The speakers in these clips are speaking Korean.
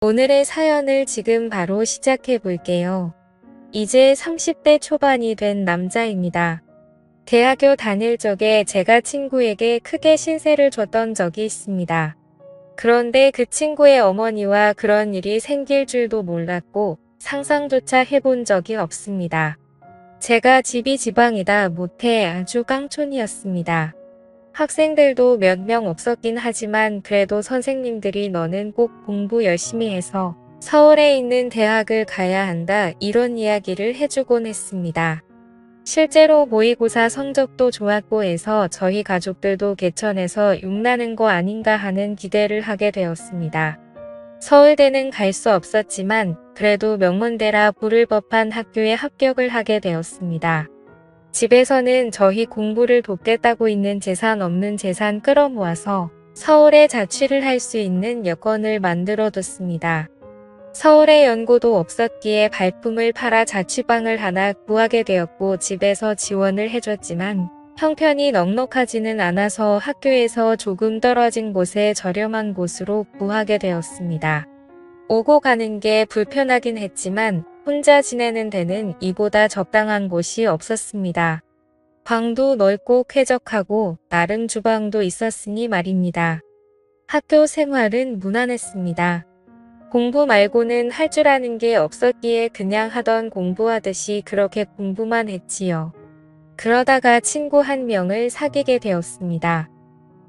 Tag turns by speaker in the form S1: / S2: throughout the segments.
S1: 오늘의 사연을 지금 바로 시작해 볼게요. 이제 30대 초반이 된 남자입니다. 대학교 다닐 적에 제가 친구에게 크게 신세를 줬던 적이 있습니다. 그런데 그 친구의 어머니와 그런 일이 생길 줄도 몰랐고 상상조차 해본 적이 없습니다. 제가 집이 지방이다 못해 아주 깡촌이었습니다. 학생들도 몇 명 없었긴 하지만 그래도 선생님들이 너는 꼭 공부 열심히 해서 서울에 있는 대학을 가야 한다 이런 이야기를 해주곤 했습니다. 실제로 모의고사 성적도 좋았고 해서 저희 가족들도 개천에서 욕나는 거 아닌가 하는 기대를 하게 되었습니다. 서울대는 갈 수 없었지만 그래도 명문대라 부를 법한 학교에 합격을 하게 되었습니다. 집에서는 저희 공부를 돕겠다고 있는 재산 없는 재산 끌어모아서 서울에 자취를 할 수 있는 여건을 만들어 뒀습니다. 서울에 연고도 없었기에 발품을 팔아 자취방을 하나 구하게 되었고 집에서 지원을 해줬지만 형편이 넉넉하지는 않아서 학교에서 조금 떨어진 곳에 저렴한 곳으로 구하게 되었습니다. 오고 가는 게 불편하긴 했지만 혼자 지내는 데는 이보다 적당한 곳이 없었습니다. 방도 넓고 쾌적하고 나름 주방도 있었으니 말입니다. 학교 생활은 무난했습니다. 공부 말고는 할 줄 아는 게 없었기에 그냥 하던 공부하듯이 그렇게 공부만 했지요. 그러다가 친구 한 명을 사귀게 되었습니다.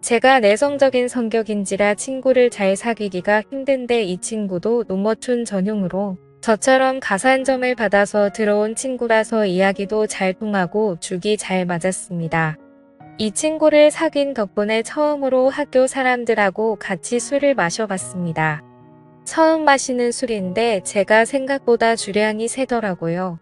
S1: 제가 내성적인 성격인지라 친구를 잘 사귀기가 힘든데 이 친구도 농어촌 전용으로 저처럼 가산점을 받아서 들어온 친구라서 이야기도 잘 통하고 죽이 잘 맞았습니다. 이 친구를 사귄 덕분에 처음으로 학교 사람들하고 같이 술을 마셔봤습니다. 처음 마시는 술인데 제가 생각보다 주량이 세더라고요.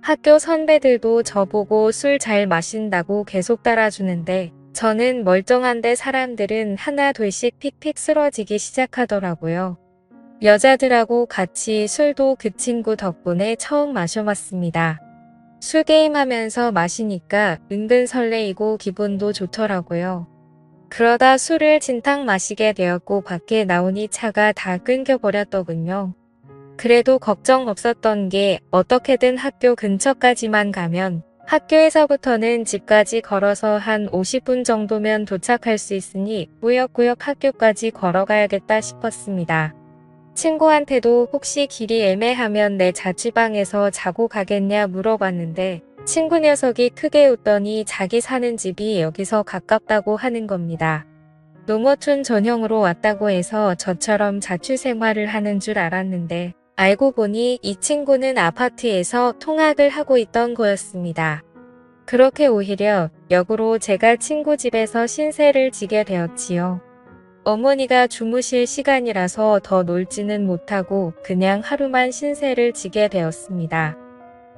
S1: 학교 선배들도 저보고 술 잘 마신다고 계속 따라주는데 저는 멀쩡한데 사람들은 하나 둘씩 픽픽 쓰러지기 시작하더라고요. 여자들하고 같이 술도 그 친구 덕분에 처음 마셔봤습니다. 술 게임하면서 마시니까 은근 설레이고 기분도 좋더라고요. 그러다 술을 진탕 마시게 되었고 밖에 나오니 차가 다 끊겨버렸더군요. 그래도 걱정 없었던 게 어떻게든 학교 근처까지만 가면 학교에서부터는 집까지 걸어서 한 50분 정도면 도착할 수 있으니 꾸역꾸역 학교까지 걸어가야겠다 싶었습니다. 친구한테도 혹시 길이 애매하면 내 자취방에서 자고 가겠냐 물어봤는데 친구 녀석이 크게 웃더니 자기 사는 집이 여기서 가깝다고 하는 겁니다. 농어촌 전형으로 왔다고 해서 저처럼 자취 생활을 하는 줄 알았는데 알고 보니 이 친구는 아파트에서 통학을 하고 있던 거였습니다. 그렇게 오히려 역으로 제가 친구 집에서 신세를 지게 되었지요. 어머니가 주무실 시간이라서 더 놀지는 못하고 그냥 하루만 신세를 지게 되었습니다.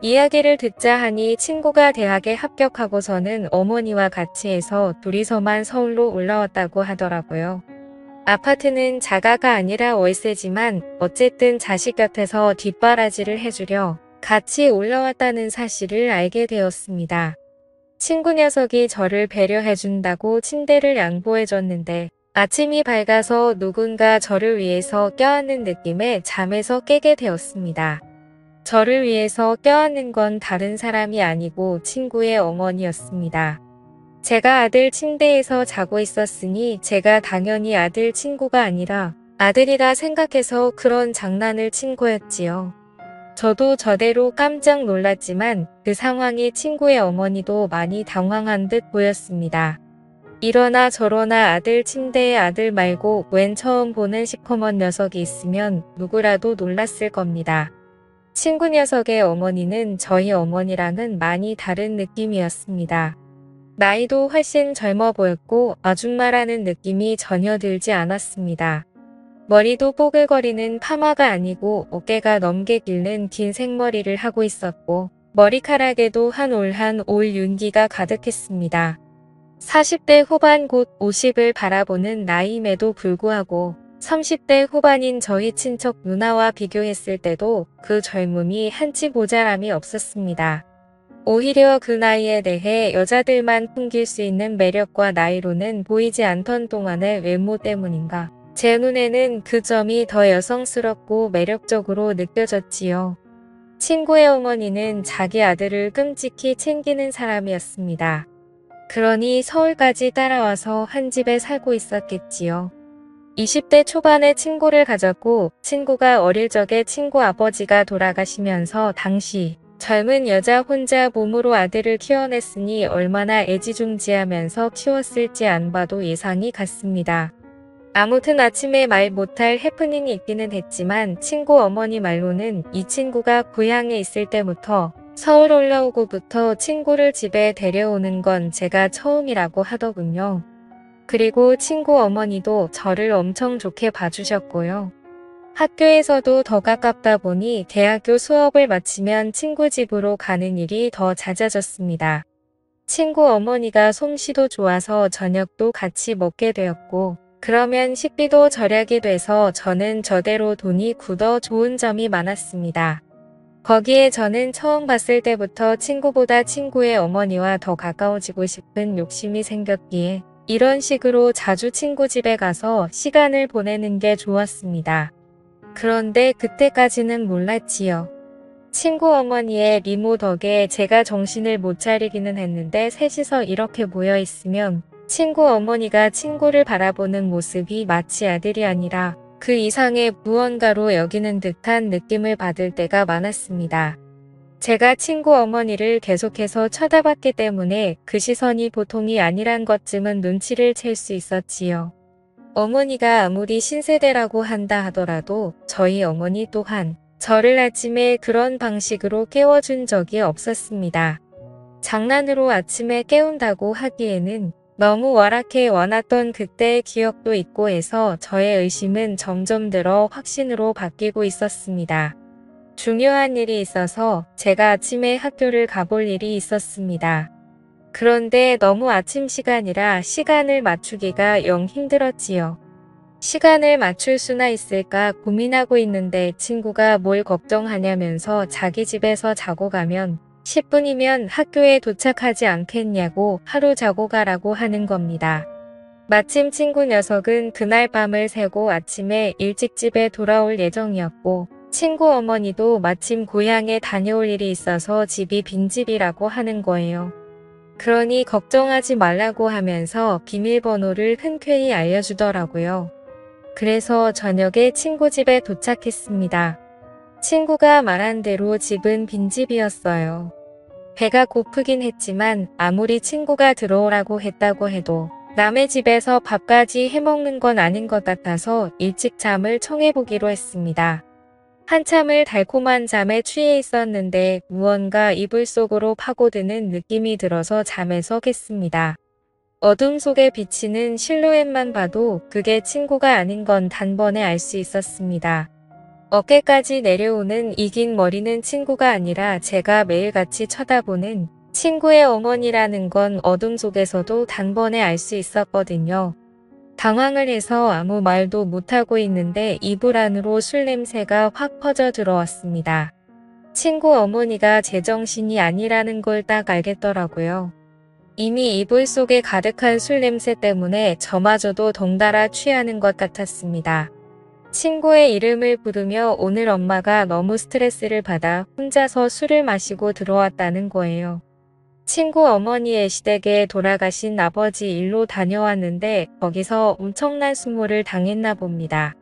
S1: 이야기를 듣자 하니 친구가 대학에 합격하고서는 어머니와 같이 해서 둘이서만 서울로 올라왔다고 하더라고요. 아파트는 자가가 아니라 월세지만 어쨌든 자식 곁에서 뒷바라지를 해주려 같이 올라왔다는 사실을 알게 되었습니다. 친구 녀석이 저를 배려해준다고 침대를 양보해줬는데 아침이 밝아서 누군가 저를 위해서 껴안는 느낌에 잠에서 깨게 되었습니다. 저를 위해서 껴안는 건 다른 사람이 아니고 친구의 어머니였습니다. 제가 아들 침대에서 자고 있었으니 제가 당연히 아들 친구가 아니라 아들이라 생각해서 그런 장난을 친 거였지요. 저도 저대로 깜짝 놀랐지만 그 상황이 친구의 어머니도 많이 당황한 듯 보였습니다. 이러나 저러나 아들 침대에 아들 말고 웬 처음 보는 시커먼 녀석이 있으면 누구라도 놀랐을 겁니다. 친구 녀석의 어머니는 저희 어머니랑은 많이 다른 느낌이었습니다. 나이도 훨씬 젊어 보였고 아줌마라는 느낌이 전혀 들지 않았습니다. 머리도 뽀글거리는 파마가 아니고 어깨가 넘게 길는 긴 생머리를 하고 있었고 머리카락에도 한 올 한 올 윤기가 가득했습니다. 40대 후반 곧 50을 바라보는 나이임에도 불구하고 30대 후반인 저희 친척 누나와 비교했을 때도 그 젊음이 한치 모자람이 없었습니다. 오히려 그 나이에 대해 여자들만 풍길 수 있는 매력과 나이로는 보이지 않던 동안의 외모 때문인가 제 눈에는 그 점이 더 여성스럽고 매력적으로 느껴졌지요. 친구의 어머니는 자기 아들을 끔찍히 챙기는 사람이었습니다. 그러니 서울까지 따라와서 한 집에 살고 있었겠지요. 20대 초반에 친구를 가졌고 친구가 어릴 적에 친구 아버지가 돌아가시면서 당시 젊은 여자 혼자 몸으로 아들을 키워냈으니 얼마나 애지중지하면서 키웠을지 안 봐도 예상이 갔습니다. 아무튼 아침에 말 못할 해프닝이 있기는 했지만 친구 어머니 말로는 이 친구가 고향에 있을 때부터 서울 올라오고부터 친구를 집에 데려오는 건 제가 처음이라고 하더군요. 그리고 친구 어머니도 저를 엄청 좋게 봐주셨고요. 학교에서도 더 가깝다 보니 대학교 수업을 마치면 친구 집으로 가는 일이 더 잦아졌습니다. 친구 어머니가 솜씨도 좋아서 저녁도 같이 먹게 되었고 그러면 식비도 절약이 돼서 저는 저대로 돈이 굳어 좋은 점이 많았습니다. 거기에 저는 처음 봤을 때부터 친구보다 친구의 어머니와 더 가까워지고 싶은 욕심이 생겼기에 이런 식으로 자주 친구 집에 가서 시간을 보내는 게 좋았습니다. 그런데 그때까지는 몰랐지요. 친구 어머니의 미모 덕에 제가 정신을 못 차리기는 했는데 셋이서 이렇게 모여 있으면 친구 어머니가 친구를 바라보는 모습이 마치 아들이 아니라 그 이상의 무언가로 여기는 듯한 느낌을 받을 때가 많았습니다. 제가 친구 어머니를 계속해서 쳐다봤기 때문에 그 시선이 보통이 아니란 것쯤은 눈치를 챌 수 있었지요. 어머니가 아무리 신세대라고 한다 하더라도 저희 어머니 또한 저를 아침에 그런 방식으로 깨워준 적이 없었습니다. 장난으로 아침에 깨운다고 하기에는 너무 월악해 와놨던 그때의 기억도 있고 해서 저의 의심은 점점 들어 확신으로 바뀌고 있었습니다. 중요한 일이 있어서 제가 아침에 학교를 가볼 일이 있었습니다. 그런데 너무 아침 시간이라 시간을 맞추기가 영 힘들었지요. 시간을 맞출 수나 있을까 고민하고 있는데 친구가 뭘 걱정하냐면서 자기 집에서 자고 가면 10분이면 학교에 도착하지 않겠냐고 하루 자고 가라고 하는 겁니다. 마침 친구 녀석은 그날 밤을 새고 아침에 일찍 집에 돌아올 예정이었고 친구 어머니도 마침 고향에 다녀올 일이 있어서 집이 빈집이라고 하는 거예요. 그러니 걱정하지 말라고 하면서 비밀번호를 흔쾌히 알려주더라고요. 그래서 저녁에 친구 집에 도착했습니다. 친구가 말한 대로 집은 빈집이었어요. 배가 고프긴 했지만 아무리 친구가 들어오라고 했다고 해도 남의 집에서 밥까지 해먹는 건 아닌 것 같아서 일찍 잠을 청해보기로 했습니다. 한참을 달콤한 잠에 취해 있었는데 무언가 이불 속으로 파고드는 느낌이 들어서 잠에서 깼습니다. 어둠 속에 비치는 실루엣만 봐도 그게 친구가 아닌 건 단번에 알 수 있었습니다. 어깨까지 내려오는 이 긴 머리는 친구가 아니라 제가 매일같이 쳐다보는 친구의 어머니라는 건 어둠 속에서도 단번에 알 수 있었거든요. 당황을 해서 아무 말도 못하고 있는데 이불 안으로 술 냄새가 확 퍼져 들어왔습니다. 친구 어머니가 제정신이 아니라는 걸 딱 알겠더라고요. 이미 이불 속에 가득한 술 냄새 때문에 저마저도 덩달아 취하는 것 같았습니다. 친구의 이름을 부르며 오늘 엄마가 너무 스트레스를 받아 혼자서 술을 마시고 들어왔다는 거예요. 친구 어머니의 시댁에 돌아가신 아버지 일로 다녀왔는데 거기서 엄청난 수모를 당했나 봅니다.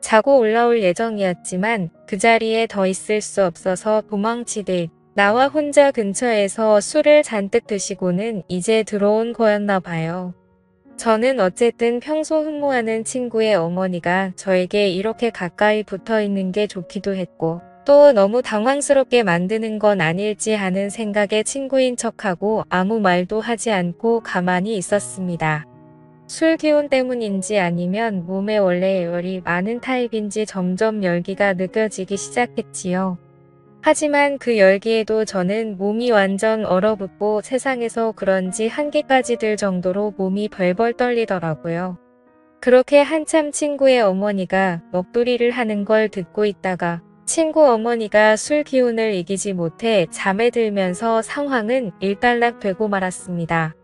S1: 자고 올라올 예정이었지만 그 자리에 더 있을 수 없어서 도망치듯 나와 혼자 근처에서 술을 잔뜩 드시고는 이제 들어온 거였나 봐요. 저는 어쨌든 평소 흠모하는 친구의 어머니가 저에게 이렇게 가까이 붙어 있는 게 좋기도 했고 또 너무 당황스럽게 만드는 건 아닐지 하는 생각에 친구인 척하고 아무 말도 하지 않고 가만히 있었습니다. 술 기운 때문인지 아니면 몸에 원래 열이 많은 타입인지 점점 열기가 느껴지기 시작했지요. 하지만 그 열기에도 저는 몸이 완전 얼어붙고 세상에서 그런지 한기까지 들 정도로 몸이 벌벌 떨리더라고요. 그렇게 한참 친구의 어머니가 먹부리를 하는 걸 듣고 있다가 친구 어머니가 술 기운을 이기지 못해 잠에 들면서 상황은 일단락되고 말았습니다.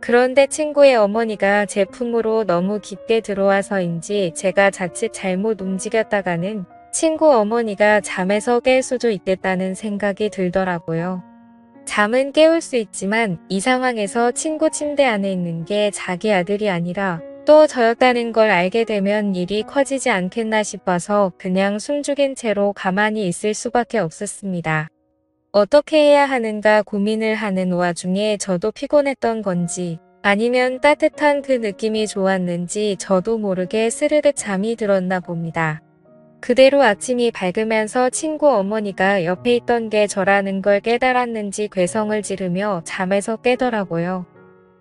S1: 그런데 친구의 어머니가 제 품으로 너무 깊게 들어와서인지 제가 자칫 잘못 움직였다가는 친구 어머니가 잠에서 깰 수도 있겠다는 생각이 들더라고요. 잠은 깨울 수 있지만 이 상황에서 친구 침대 안에 있는 게 자기 아들이 아니라 또 저였다는 걸 알게 되면 일이 커지지 않겠나 싶어서 그냥 숨죽인 채로 가만히 있을 수밖에 없었습니다. 어떻게 해야 하는가 고민을 하는 와중에 저도 피곤했던 건지 아니면 따뜻한 그 느낌이 좋았는지 저도 모르게 스르륵 잠이 들었나 봅니다. 그대로 아침이 밝으면서 친구 어머니가 옆에 있던 게 저라는 걸 깨달았는지 괴성을 지르며 잠에서 깨더라고요.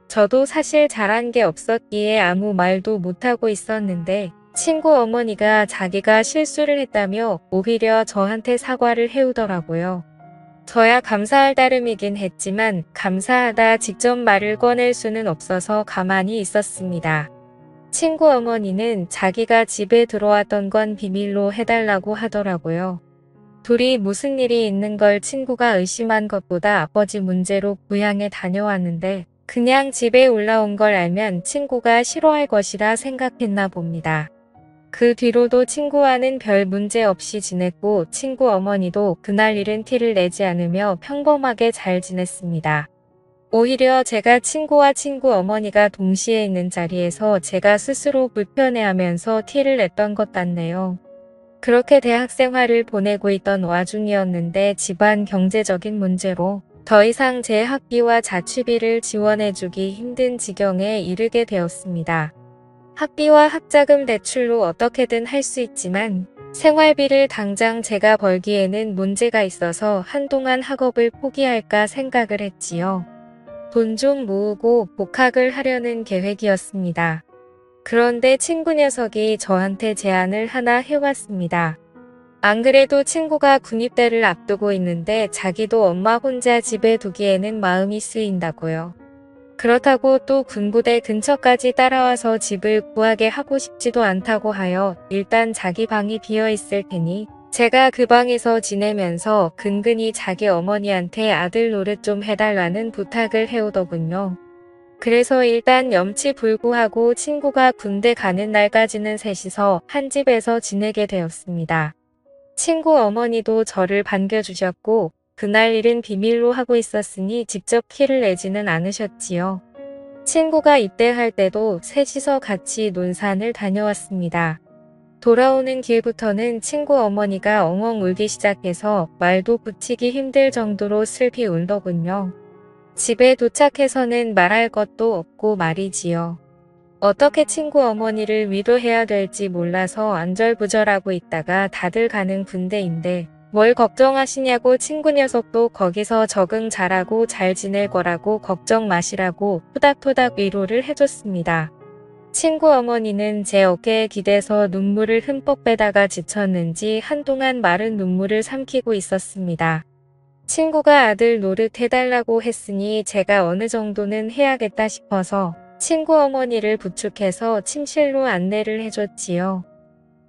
S1: 저도 사실 잘한 게 없었기에 아무 말도 못하고 있었는데 친구 어머니가 자기가 실수를 했다며 오히려 저한테 사과를 해오더라고요. 저야 감사할 따름이긴 했지만 감사하다 직접 말을 꺼낼 수는 없어서 가만히 있었습니다. 친구 어머니는 자기가 집에 들어왔던 건 비밀로 해달라고 하더라고요. 둘이 무슨 일이 있는 걸 친구가 의심한 것보다 아버지 문제로 고향에 다녀왔는데 그냥 집에 올라온 걸 알면 친구가 싫어할 것이라 생각했나 봅니다. 그 뒤로도 친구와는 별 문제 없이 지냈고 친구 어머니도 그날 일은 티를 내지 않으며 평범하게 잘 지냈습니다. 오히려 제가 친구와 친구 어머니가 동시에 있는 자리에서 제가 스스로 불편해하면서 티를 냈던 것 같네요. 그렇게 대학 생활을 보내고 있던 와중이었는데 집안 경제적인 문제로 더 이상 제 학비와 자취비를 지원해주기 힘든 지경에 이르게 되었습니다. 학비와 학자금 대출로 어떻게든 할 수 있지만 생활비를 당장 제가 벌기에는 문제가 있어서 한동안 학업을 포기할까 생각을 했지요. 돈 좀 모으고 복학을 하려는 계획이었습니다. 그런데 친구 녀석이 저한테 제안을 하나 해왔습니다. 안 그래도 친구가 군입대를 앞두고 있는데 자기도 엄마 혼자 집에 두기에는 마음이 쓰인다고요. 그렇다고 또 군부대 근처까지 따라와서 집을 구하게 하고 싶지도 않다고 하여 일단 자기 방이 비어 있을 테니 제가 그 방에서 지내면서 근근히 자기 어머니한테 아들 노릇 좀 해달라는 부탁을 해오더군요. 그래서 일단 염치불구하고 친구가 군대 가는 날까지는 셋이서 한 집에서 지내게 되었습니다. 친구 어머니도 저를 반겨주셨고 그날 일은 비밀로 하고 있었으니 직접 티를 내지는 않으셨지요. 친구가 입대할 때도 셋이서 같이 논산을 다녀왔습니다. 돌아오는 길부터는 친구 어머니가 엉엉 울기 시작해서 말도 붙이기 힘들 정도로 슬피 울더군요. 집에 도착해서는 말할 것도 없고 말이지요. 어떻게 친구 어머니를 위로해야 될지 몰라서 안절부절하고 있다가 다들 가는 군대인데 뭘 걱정하시냐고 친구 녀석도 거기서 적응 잘하고 잘 지낼 거라고 걱정 마시라고 토닥토닥 위로를 해줬습니다. 친구 어머니는 제 어깨에 기대서 눈물을 흠뻑 빼다가 지쳤는지 한동안 마른 눈물을 삼키고 있었습니다. 친구가 아들 노릇 해달라고 했으니 제가 어느 정도는 해야겠다 싶어서 친구 어머니를 부축해서 침실로 안내를 해줬지요.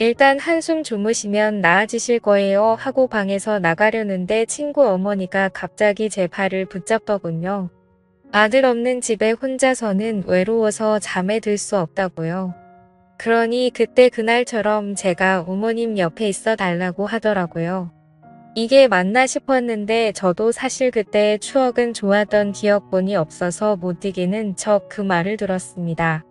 S1: 일단 한숨 주무시면 나아지실 거예요 하고 방에서 나가려는데 친구 어머니가 갑자기 제 팔을 붙잡더군요. 아들 없는 집에 혼자서는 외로워서 잠에 들 수 없다고요. 그러니 그때 그날처럼 제가 어머님 옆에 있어 달라고 하더라고요. 이게 맞나 싶었는데 저도 사실 그때의 추억은 좋았던 기억뿐이 없어서 못 이기는 척 그 말을 들었습니다.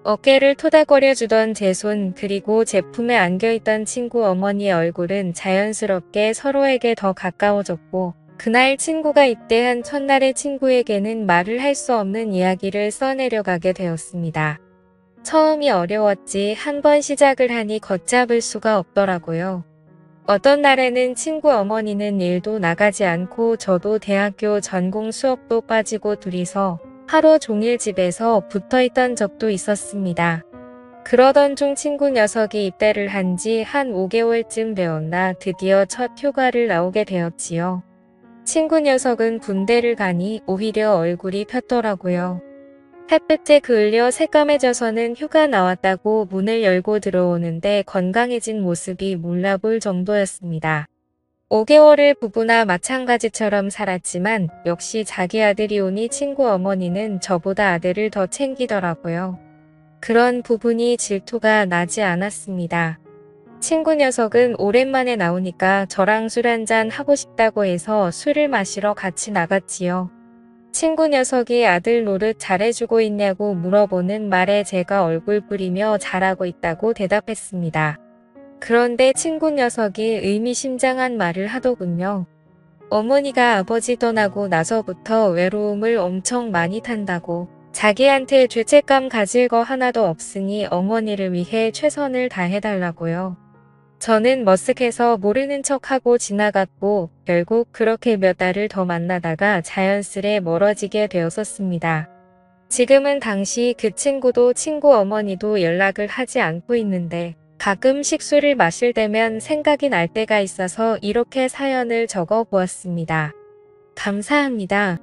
S1: 어깨를 토닥거려 주던 제 손 그리고 제 품에 안겨있던 친구 어머니의 얼굴은 자연스럽게 서로에게 더 가까워졌고 그날 친구가 입대한 첫날의 친구에게는 말을 할 수 없는 이야기를 써내려가게 되었습니다. 처음이 어려웠지 한 번 시작을 하니 걷잡을 수가 없더라고요. 어떤 날에는 친구 어머니는 일도 나가지 않고 저도 대학교 전공 수업도 빠지고 둘이서 하루 종일 집에서 붙어있던 적도 있었습니다. 그러던 중 친구 녀석이 입대를 한 지 한 5개월쯤 되었나 드디어 첫 휴가를 나오게 되었지요. 친구 녀석은 군대를 가니 오히려 얼굴이 폈더라고요. 햇볕에 그을려 새까매져서는 휴가 나왔다고 문을 열고 들어오는데 건강해진 모습이 몰라볼 정도였습니다. 5개월을 부부나 마찬가지처럼 살았지만 역시 자기 아들이 오니 친구 어머니는 저보다 아들을 더 챙기더라고요. 그런 부분이 질투가 나지 않았습니다. 친구 녀석은 오랜만에 나오니까 저랑 술 한잔 하고 싶다고 해서 술을 마시러 같이 나갔지요. 친구 녀석이 아들 노릇 잘해주고 있냐고 물어보는 말에 제가 얼굴 뿌리며 잘하고 있다고 대답했습니다. 그런데 친구 녀석이 의미심장한 말을 하더군요. 어머니가 아버지 떠나고 나서부터 외로움을 엄청 많이 탄다고. 자기한테 죄책감 가질 거 하나도 없으니 어머니를 위해 최선을 다해달라고요. 저는 머쓱해서 모르는 척하고 지나갔고 결국 그렇게 몇 달을 더 만나다가 자연스레 멀어지게 되었었습니다. 지금은 당시 그 친구도 친구 어머니도 연락을 하지 않고 있는데 가끔씩 술을 마실 때면 생각이 날 때가 있어서 이렇게 사연을 적어 보았습니다. 감사합니다.